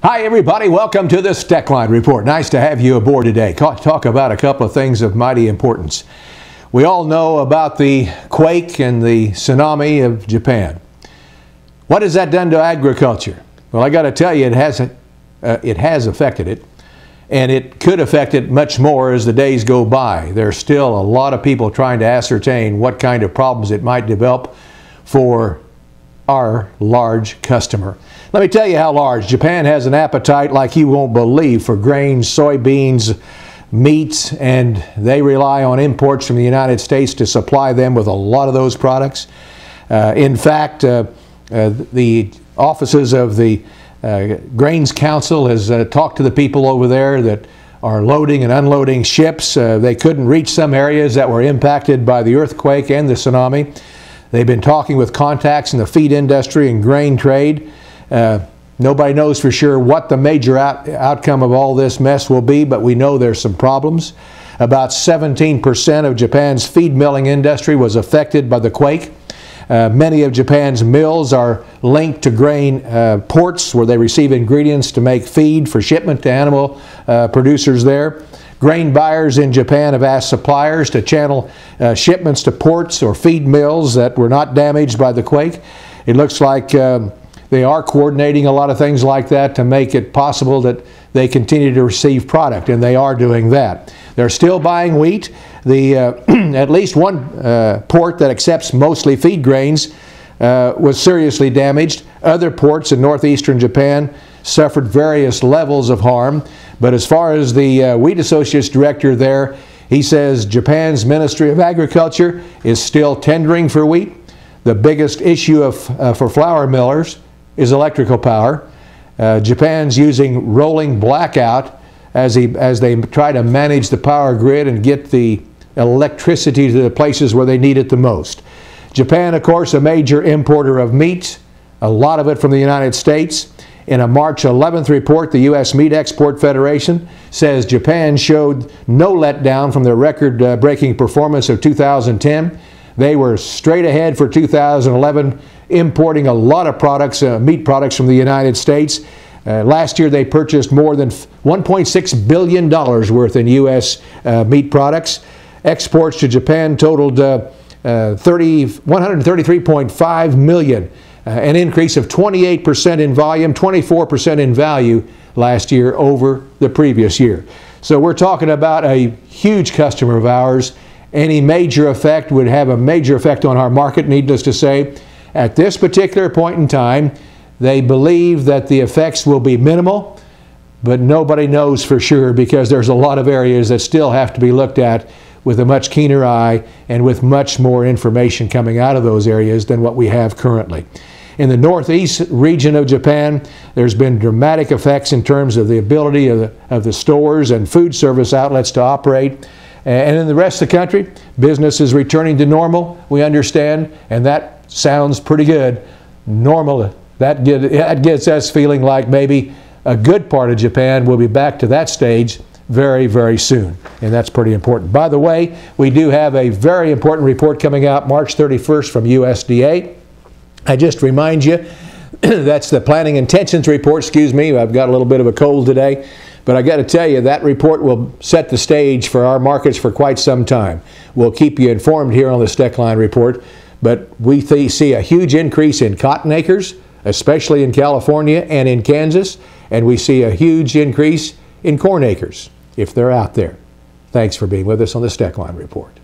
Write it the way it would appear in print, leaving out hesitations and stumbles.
Hi everybody, welcome to the Steckline Report. Nice to have you aboard today. Talk about a couple of things of mighty importance. We all know about the quake and the tsunami of Japan. What has that done to agriculture? Well, I got to tell you, it has affected it, and it could affect it much more as the days go by. There's still a lot of people trying to ascertain what kind of problems it might develop for our large customer. Let me tell you how large. Japan has an appetite like you won't believe for grains, soybeans, meats, and they rely on imports from the United States to supply them with a lot of those products. In fact, the offices of the Grains Council has talked to the people over there that are loading and unloading ships. They couldn't reach some areas that were impacted by the earthquake and the tsunami. They've been talking with contacts in the feed industry and grain trade. Nobody knows for sure what the major outcome of all this mess will be, but we know there's some problems. About 17% of Japan's feed milling industry was affected by the quake. Many of Japan's mills are linked to grain ports where they receive ingredients to make feed for shipment to animal producers there. Grain buyers in Japan have asked suppliers to channel shipments to ports or feed mills that were not damaged by the quake. It looks like they are coordinating a lot of things like that to make it possible that they continue to receive product, and they are doing that. They're still buying wheat. At least one port that accepts mostly feed grains was seriously damaged. Other ports in northeastern Japan suffered various levels of harm. But as far as the Wheat Associates director there, he says Japan's Ministry of Agriculture is still tendering for wheat. The biggest issue for flour millers is electrical power. Japan's using rolling blackout as they try to manage the power grid and get the electricity to the places where they need it the most. Japan, of course, a major importer of meat, a lot of it from the United States. In a March 11th report, the U.S. Meat Export Federation says Japan showed no letdown from their record-breaking performance of 2010. They were straight ahead for 2011, importing a lot of products, meat products from the United States. Last year they purchased more than $1.6 billion worth in U.S. Meat products. Exports to Japan totaled 133.5 million, an increase of 28% in volume, 24% in value last year over the previous year. So we're talking about a huge customer of ours. Any major effect would have a major effect on our market, needless to say. At this particular point in time, they believe that the effects will be minimal, but nobody knows for sure because there's a lot of areas that still have to be looked at with a much keener eye and with much more information coming out of those areas than what we have currently. In the northeast region of Japan, there's been dramatic effects in terms of the ability of the stores and food service outlets to operate. And in the rest of the country, business is returning to normal, we understand, and that sounds pretty good. Normal, that gets us feeling like maybe a good part of Japan will be back to that stage very, very soon, and that's pretty important. By the way, we do have a very important report coming out March 31st from USDA. I just remind you, that's the Planning Intentions Report. Excuse me, I've got a little bit of a cold today. But I got to tell you, that report will set the stage for our markets for quite some time. We'll keep you informed here on the Steckline Report, but we see a huge increase in cotton acres, especially in California and in Kansas, and we see a huge increase in corn acres, if they're out there. Thanks for being with us on the Steckline Report.